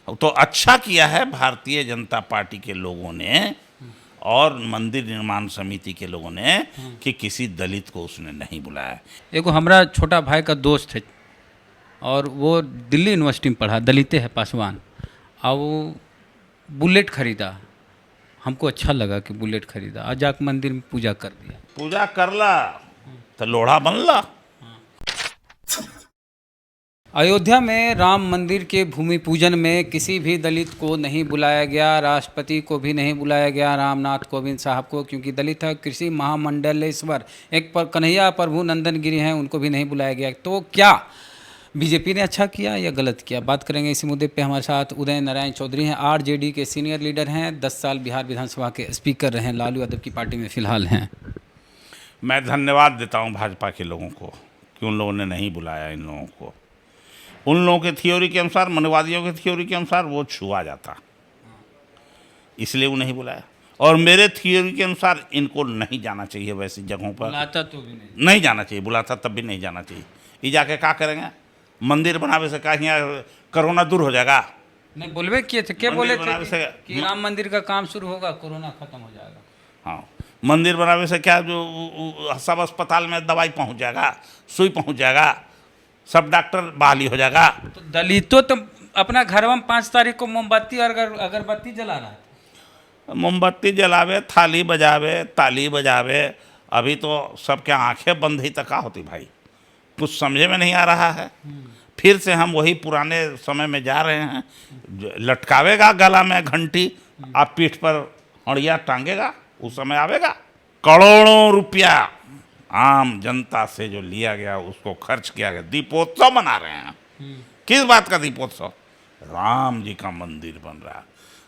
तो अच्छा किया है भारतीय जनता पार्टी के लोगों ने और मंदिर निर्माण समिति के लोगों ने कि किसी दलित को उसने नहीं बुलाया। एगो हमरा छोटा भाई का दोस्त है और वो दिल्ली यूनिवर्सिटी में पढ़ा, दलित है पासवान, और वो बुलेट खरीदा। हमको अच्छा लगा कि बुलेट खरीदा, आज जाकर मंदिर में पूजा कर दिया। पूजा करला तो लोढ़ा बनला। अयोध्या में राम मंदिर के भूमि पूजन में किसी भी दलित को नहीं बुलाया गया, राष्ट्रपति को भी नहीं बुलाया गया, रामनाथ कोविंद साहब को, क्योंकि दलित कृषि महामंडलेश्वर एक पर कन्हैया प्रभु नंदन गिरी हैं, उनको भी नहीं बुलाया गया। तो क्या बीजेपी ने अच्छा किया या गलत किया? बात करेंगे इसी मुद्दे पे। हमारे साथ उदय नारायण चौधरी हैं, आरजेडी के सीनियर लीडर हैं, 10 साल बिहार विधानसभा के स्पीकर रहे हैं, लालू यादव की पार्टी में फिलहाल हैं। मैं धन्यवाद देता हूं भाजपा के लोगों को कि उन लोगों ने नहीं बुलाया इन लोगों को। उन लोगों के थ्योरी के अनुसार, मनवादियों के थ्योरी के अनुसार वो छुआ जाता, इसलिए वो नहीं बुलाया। और मेरे थ्योरी के अनुसार इनको नहीं जाना चाहिए वैसी जगहों पर। बुलाता तो भी नहीं जाना चाहिए, बुलाता तब भी नहीं जाना चाहिए। ये जाके क्या करेंगे? मंदिर बनावे से क्या यहाँ कोरोना दूर हो जाएगा? नहीं बोलवे किए थे, क्या बोले थे कि से राम मंदिर का काम शुरू होगा, कोरोना खत्म हो जाएगा। हाँ, मंदिर बनावे से क्या जो सब अस्पताल में दवाई पहुंच जाएगा, सुई पहुंच जाएगा, सब डॉक्टर बहाली हो जाएगा। तो दलितों तो अपना घर में 5 तारीख को मोमबत्ती और अगरबत्ती जला रहा था। मोमबत्ती जलावे, थाली बजावे, ताली बजावे। अभी तो सबके आंखें बंद ही तक होती भाई, कुछ समझे में नहीं आ रहा है। फिर से हम वही पुराने समय में जा रहे हैं। लटकावेगा गला में घंटी, आप पीठ पर हड़िया टांगेगा, उस समय आवेगा। करोड़ों रुपया आम जनता से जो लिया गया उसको खर्च किया गया। दीपोत्सव मना रहे हैं। किस बात का दीपोत्सव? राम जी का मंदिर बन रहा।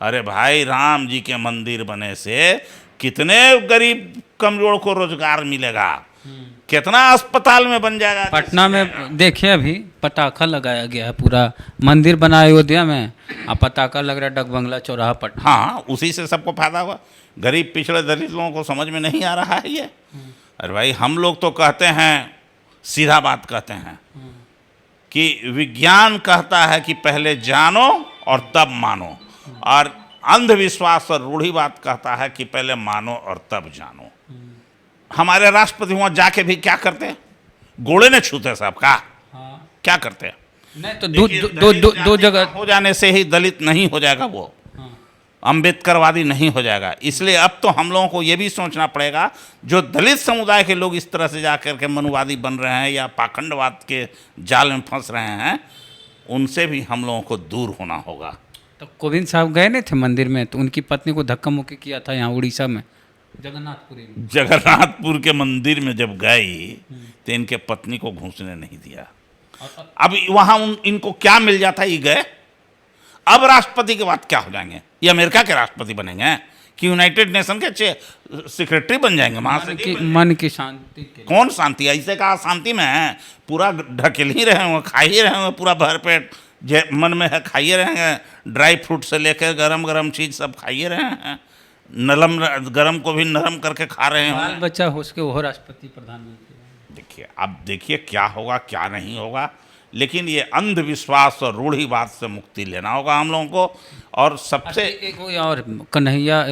अरे भाई, राम जी के मंदिर बने से कितने गरीब कमजोर को रोजगार मिलेगा, कितना अस्पताल में बन जाएगा। पटना में देखिए अभी पटाखा लगाया गया है, पूरा मंदिर बना अयोध्या में, अब पटाखा लग रहा है डकबंगला चौराहा पटना। हाँ, उसी से सबको फायदा हुआ। गरीब पिछड़े दलित लोगों को समझ में नहीं आ रहा है ये। अरे भाई, हम लोग तो कहते हैं, सीधा बात कहते हैं कि विज्ञान कहता है कि पहले जानो और तब मानो, और अंधविश्वास और रूढ़िवाद कहता है कि पहले मानो और तब जानो। हमारे राष्ट्रपति वहाँ जाके भी क्या करते? गोड़े ने छूते सबका। हाँ। क्या करते? नहीं तो दो जगह हो जाने से ही दलित नहीं हो जाएगा वो, अम्बेडकरवादी नहीं हो जाएगा। इसलिए अब तो हम लोगों को ये भी सोचना पड़ेगा, जो दलित समुदाय के लोग इस तरह से जाकर के मनुवादी बन रहे हैं या पाखंडवाद के जाल में फंस रहे हैं, उनसे भी हम लोगों को दूर होना होगा। तो कोविंद साहब गए नहीं थे मंदिर में, तो उनकी पत्नी को धक्का मुक्की किया था यहाँ उड़ीसा में, जगन्नाथपुरी में। जगन्नाथपुर के मंदिर में जब गई तो इनके पत्नी को घुसने नहीं दिया। अब वहाँ इनको क्या मिल जाता? ये गए, अब राष्ट्रपति के बाद क्या हो जाएंगे? ये अमेरिका के राष्ट्रपति बनेंगे कि यूनाइटेड नेशन के सेक्रेटरी बन जाएंगे, मन की शांति के। कौन शांति? ऐसे कहा शांति में है, पूरा ढकेल ही रहे होंगे, खा ही रहे होंगे, पूरा भरपेट मन में है खाइए रहेंगे। ड्राई फ्रूट से लेकर गरम गरम चीज़ सब खाइए रहे हैं, नरम गरम को भी नरम करके खा रहे हैं। बाल बच्चा हो सके वो राष्ट्रपति प्रधानमंत्री। देखिए, अब देखिए क्या होगा क्या नहीं होगा, लेकिन ये अंधविश्वास और रूढ़िवाद से मुक्ति लेना होगा हम लोगों को। और सबसे एक और कन्हैया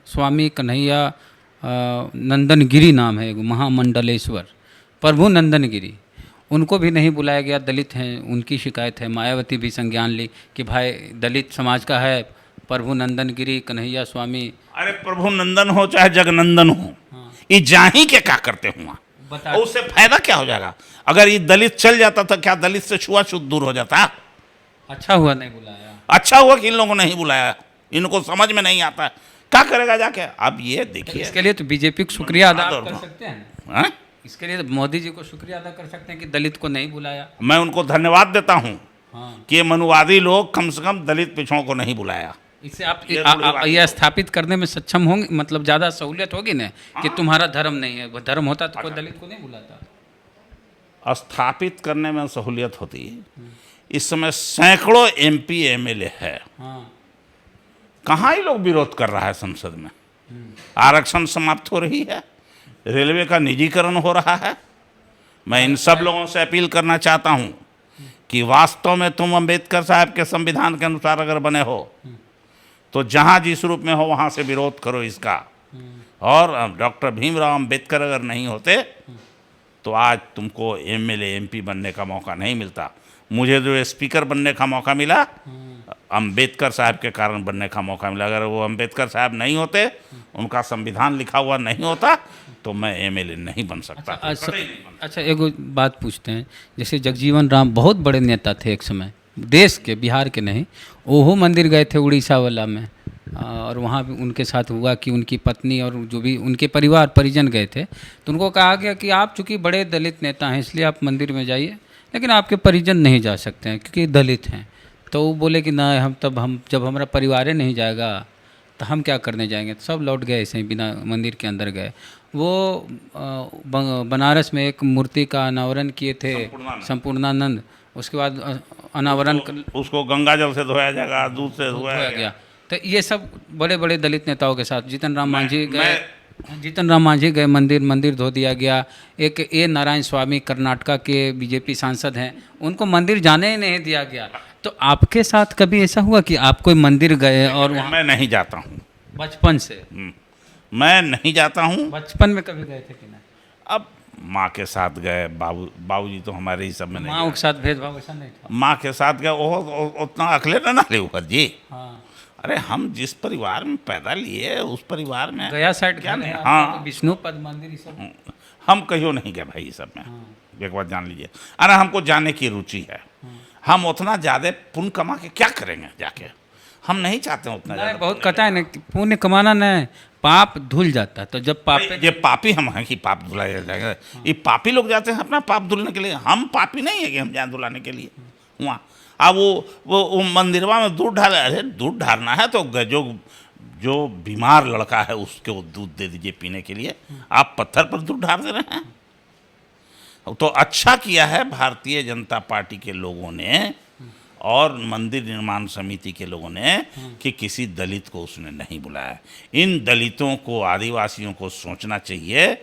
स्वामी कन्हैया नंदन गिरी नाम है, महामंडलेश्वर प्रभु नंदन गिरी, उनको भी नहीं बुलाया गया। दलित हैं, उनकी शिकायत है। मायावती भी संज्ञान ली कि भाई दलित समाज का है प्रभु नंदन गिरी, कन्हैया स्वामी। अरे प्रभु नंदन हो चाहे जगनंदन हो, ये जाही के क्या करते हुआ, उससे फायदा क्या हो जाएगा? अगर ये दलित चल जाता तो क्या दलित से छुआछूत दूर हो जाता? अच्छा हुआ नहीं बुलाया। अच्छा हुआ कि इन लोगों को नहीं बुलाया, इनको समझ में नहीं आता क्या करेगा जाके। अब ये देखिए, इसके लिए तो बीजेपी को शुक्रिया अदा कर सकते हैं। हा? इसके लिए तो मोदी जी को शुक्रिया अदा कर सकते हैं कि दलित को नहीं बुलाया। मैं उनको धन्यवाद देता हूँ हाँ। कि ये मनुवादी लोग कम से कम दलित पिछड़ों को नहीं बुलाया। इससे आप यह स्थापित करने में सक्षम होंगे, मतलब ज़्यादा सहूलियत होगी ना कि तुम्हारा धर्म नहीं है। धर्म होता तो कोई दलित को नहीं बुलाता। स्थापित करने में सहूलियत होती है। इस समय सैकड़ों MP MLA है, कहाँ ही लोग विरोध कर रहा है संसद में। आरक्षण समाप्त हो रही है, रेलवे का निजीकरण हो रहा है। मैं इन सब लोगों से अपील करना चाहता हूँ कि वास्तव में तुम अम्बेडकर साहब के संविधान के अनुसार अगर बने हो तो जहाँ जिस रूप में हो वहाँ से विरोध करो इसका। और डॉक्टर भीमराव अम्बेडकर अगर नहीं होते तो आज तुमको एमएलए एमपी बनने का मौका नहीं मिलता। मुझे जो स्पीकर बनने का मौका मिला अम्बेडकर साहब के कारण बनने का मौका मिला। अगर वो अम्बेडकर साहब नहीं होते, उनका संविधान लिखा हुआ नहीं होता, तो मैं एमएलए नहीं बन सकता। अच्छा, एगो बात पूछते हैं, जैसे जगजीवन राम बहुत बड़े नेता थे एक समय, देश के, बिहार के नहीं, ओहो मंदिर गए थे उड़ीसा वाला में, और वहाँ भी उनके साथ हुआ कि उनकी पत्नी और जो भी उनके परिवार परिजन गए थे, तो उनको कहा गया कि आप चूँकि बड़े दलित नेता हैं इसलिए आप मंदिर में जाइए, लेकिन आपके परिजन नहीं जा सकते हैं क्योंकि दलित हैं। तो वो बोले कि ना, हम जब हमारा परिवार ही नहीं जाएगा तो हम क्या करने जाएंगे। तो सब लौट गए ऐसे ही बिना मंदिर के अंदर गए। वो बनारस में एक मूर्ति का अनावरण किए थे संपूर्णानंद, उसके बाद अनावरण उसको गंगा जल से धोया जाएगा, दूध से धोया गया। तो ये सब बड़े बड़े दलित नेताओं के साथ जीतन राम मांझी गए, मंदिर धो दिया गया। एक ए नारायण स्वामी कर्नाटका के बीजेपी सांसद हैं, उनको मंदिर जाने ही नहीं दिया गया। तो आपके साथ कभी ऐसा हुआ कि आप कोई मंदिर गए और वहाँ? मैं नहीं जाता हूँ बचपन से। मैं नहीं जाता हूँ। बचपन में कभी गए थे कि नहीं? अब माँ के साथ गए, बाबूजी तो हमारे ही सब में नहीं। माँ के साथ भेदभाव ऐसा नहीं था? माँ के साथ गए, वो उतना अखले ना ले ऊपर जी। हाँ। अरे हम जिस परिवार में पैदा लिए उस परिवार में गया साइड क्या नहीं। हाँ, विष्णु पद मंदिर ये सब हम कहियो नहीं गए भाई, ये सब में। एक बात जान लीजिए, अरे हमको जाने की रुचि है। हम उतना ज़्यादा पुण्य कमा के क्या करेंगे जाके, हम नहीं चाहते हैं उतना ज़्यादा। बहुत कहता है ना, पुण्य कमाना नहीं, पाप धुल जाता है। तो जब पाप, ये पापी हम हैं कि पाप धुलाया जाएगा? ये पापी लोग जाते हैं अपना पाप धुलने के लिए, हम पापी नहीं है कि हम जाए धुलाने के लिए वहाँ। अब वो मंदिरवा में दूध डाले, अरे दूध डालना है तो जो बीमार लड़का है उसको दूध दे दीजिए पीने के लिए, आप पत्थर पर दूध डाल दे रहे हैं। तो अच्छा किया है भारतीय जनता पार्टी के लोगों ने और मंदिर निर्माण समिति के लोगों ने कि किसी दलित को उसने नहीं बुलाया। इन दलितों को, आदिवासियों को सोचना चाहिए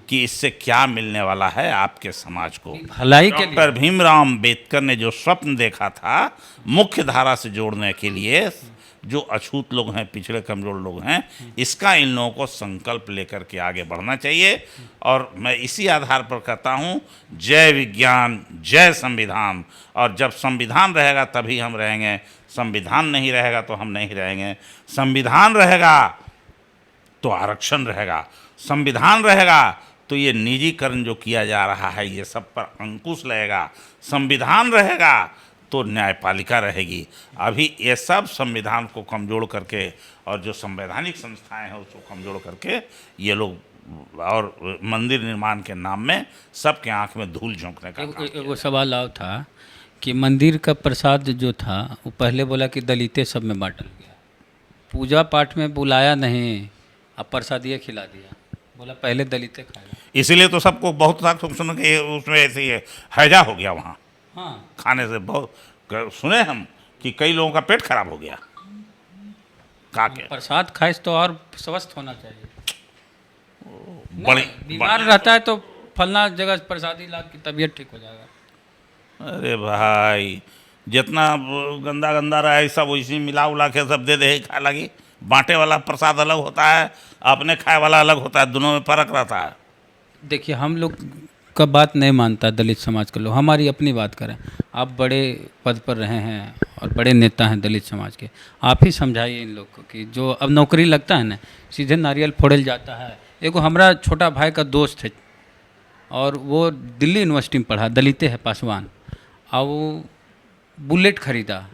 कि इससे क्या मिलने वाला है आपके समाज को। भलाई के लिए डॉक्टर भीमराव अम्बेडकर ने जो स्वप्न देखा था मुख्य धारा से जोड़ने के लिए, जो अछूत लोग हैं, पिछड़े कमजोर लोग हैं, इसका इन लोगों को संकल्प लेकर के आगे बढ़ना चाहिए। और मैं इसी आधार पर कहता हूँ, जय विज्ञान, जय संविधान। और जब संविधान रहेगा तभी हम रहेंगे, संविधान नहीं रहेगा तो हम नहीं रहेंगे। संविधान रहेगा तो आरक्षण रहेगा, संविधान रहेगा तो ये निजीकरण जो किया जा रहा है ये सब पर अंकुश लगेगा, संविधान रहेगा तो न्यायपालिका रहेगी। अभी ये सब संविधान को कमजोर करके और जो संवैधानिक संस्थाएं हैं उसको कमजोर करके ये लोग और मंदिर निर्माण के नाम में सबके आंख में धूल झोंकने का काम किया। वो सवाल आया था कि मंदिर का प्रसाद जो था वो पहले बोला कि दलितें सब में बांटल गया, पूजा पाठ में बुलाया नहीं, अब प्रसादिया खिला दिया, बोला पहले दलितें खाए। इसीलिए तो सबको बहुत सारा सुन के उसमें ऐसे ही हैजा हो गया वहाँ। हाँ, खाने से बहुत सुने हम कि कई लोगों का पेट खराब हो गया खा के। प्रसाद खाए तो और स्वस्थ होना चाहिए। बड़ी बीमार रहता है तो फलना जगह प्रसादी ला की तबीयत ठीक हो जाएगा। अरे भाई, जितना गंदा गंदा रहा सब वैसे मिला उला के सब दे दे खाए लगी। बांटे वाला प्रसाद अलग होता है, अपने खाए वाला अलग होता है, दोनों में फर्क रहता है। देखिए, हम लोग का बात नहीं मानता दलित समाज के लोग, हमारी अपनी बात करें। आप बड़े पद पर रहे हैं और बड़े नेता हैं दलित समाज के, आप ही समझाइए इन लोग को कि जो अब नौकरी लगता है ना, सीधे नारियल फोड़ल जाता है। एगो हमारा छोटा भाई का दोस्त है और वो दिल्ली यूनिवर्सिटी में पढ़ा, दलित है, पासवान, और वो बुलेट खरीदा।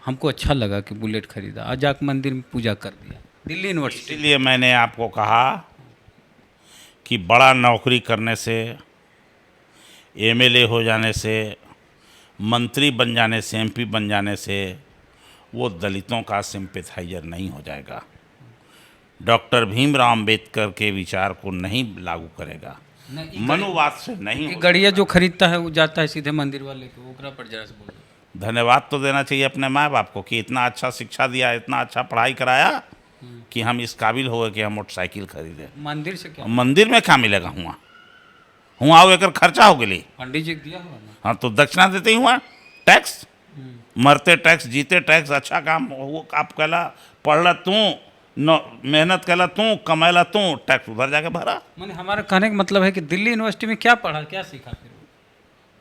हमको अच्छा लगा कि बुलेट खरीदा, आज जाकर मंदिर में पूजा कर दिया, दिल्ली यूनिवर्सिटी। इसलिए मैंने आपको कहा कि बड़ा नौकरी करने से, एमएलए हो जाने से, मंत्री बन जाने से, एमपी बन जाने से वो दलितों का सिंपैथाइजर नहीं हो जाएगा, डॉक्टर भीमराव अम्बेडकर के विचार को नहीं लागू करेगा, मनुवाद से नहीं। गड़िया जो खरीदता है वो जाता है सीधे मंदिर वाले को, ओकरा पर जरा से बोल। धन्यवाद तो देना चाहिए अपने माँ बाप को कि इतना अच्छा शिक्षा दिया, इतना अच्छा पढ़ाई कराया कि हम इस काबिल हो गए कि हम मोटरसाइकिल खरीदें। मंदिर से क्या, मंदिर में क्या मिलेगा? हुआ एक खर्चा हो गई, पंडित जी दिया हुआ ना। हाँ तो दक्षिणा देते ही हुआ, टैक्स, मरते टैक्स, जीते टैक्स। अच्छा काम वो आप कहला, पढ़ला तू, मेहनत कहला तू, कमाला तू, टैक्स उधर जाके भरा। मैंने हमारा कहने का मतलब है कि दिल्ली यूनिवर्सिटी में क्या पढ़ा, क्या सीखा फिर?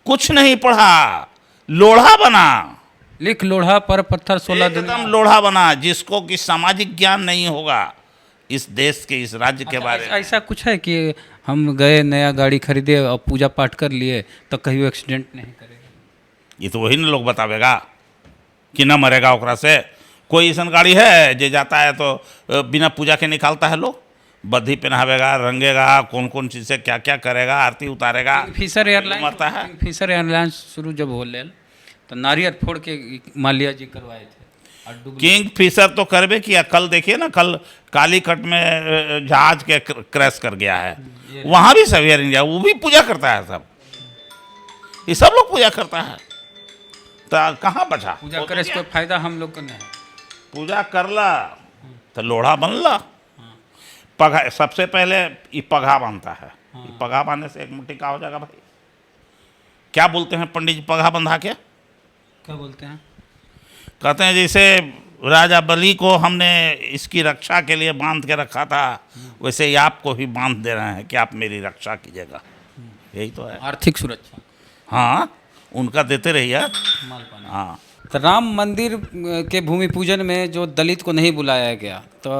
कुछ नहीं पढ़ा, लोढ़ा बना, लिख लोढ़ा पर पत्थर 16 दिन। एकदम लोढ़ा बना, जिसको कि सामाजिक ज्ञान नहीं होगा इस देश के, इस राज्य के बारे में। ऐसा कुछ है कि हम गए नया गाड़ी खरीदे और पूजा पाठ कर लिए तो कहीं वो एक्सीडेंट नहीं करेगा? ये तो वही ना लोग बतावेगा कि ना मरेगा ओकरा से। कोई ऐसा गाड़ी है जो जाता है तो बिना पूजा के निकालता है लोग? बद्धी पहनावेगा, रंगेगा, कौन कौन चीज़ से क्या क्या करेगा, आरती उतारेगा, फिशर एयरलाइन मरता है। फिशर एयरलाइंस शुरू जब हो लेल तो नारियल फोड़ के माल्या जी करवाए थे और डूब। किंग फिशर तो करबे किया। कल देखिए ना, कल कालीकट में जहाज के क्रैश कर गया है, वहाँ भी सब एयर इंडिया, वो भी पूजा करता है सब, ये सब लोग पूजा करता है। तो कहाँ बचा? पूजा करे से कोई फायदा हम लोग को नहीं है। पूजा करला तो लोढ़ा बनला। पघा, सबसे पहले ये पघा बांधता है। ये पघा बांधने से एक मुट्ठी का हो जाएगा भाई। क्या बोलते हैं पंडित जी पघा बंधा के? क्या बोलते हैं? कहते हैं जैसे राजा बलि को हमने इसकी रक्षा के लिए बांध के रखा था, वैसे ही आपको भी बांध दे रहे हैं कि आप मेरी रक्षा कीजिएगा। यही तो है, आर्थिक सुरक्षा। हाँ, उनका देते रहिए। माल पानी। हाँ, तो राम मंदिर के भूमि पूजन में जो दलित को नहीं बुलाया गया, तो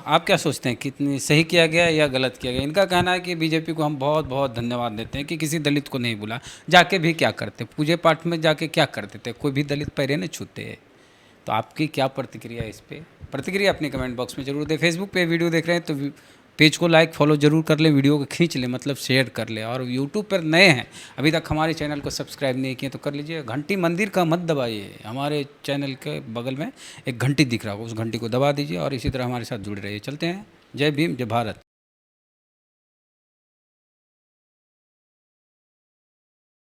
आप क्या सोचते हैं, कितनी सही किया गया या गलत किया गया? इनका कहना है कि बीजेपी को हम बहुत बहुत धन्यवाद देते हैं कि किसी दलित को नहीं बुला। जाके भी क्या करते, पूजे पाठ में जाके क्या करते थे? कोई भी दलित पैरे नहीं छूते। तो आपकी क्या प्रतिक्रिया है इस पर? प्रतिक्रिया अपने कमेंट बॉक्स में जरूर दें। फेसबुक पे वीडियो देख रहे हैं तो पेज को लाइक फॉलो जरूर कर लें, वीडियो को खींच लें, मतलब शेयर कर लें। और यूट्यूब पर नए हैं, अभी तक हमारे चैनल को सब्सक्राइब नहीं किए तो कर लीजिए। घंटी मंदिर का मत दबाइए, हमारे चैनल के बगल में एक घंटी दिख रहा होगा, उस घंटी को दबा दीजिए और इसी तरह हमारे साथ जुड़े रहिए। चलते हैं। जय भीम, जय भारत।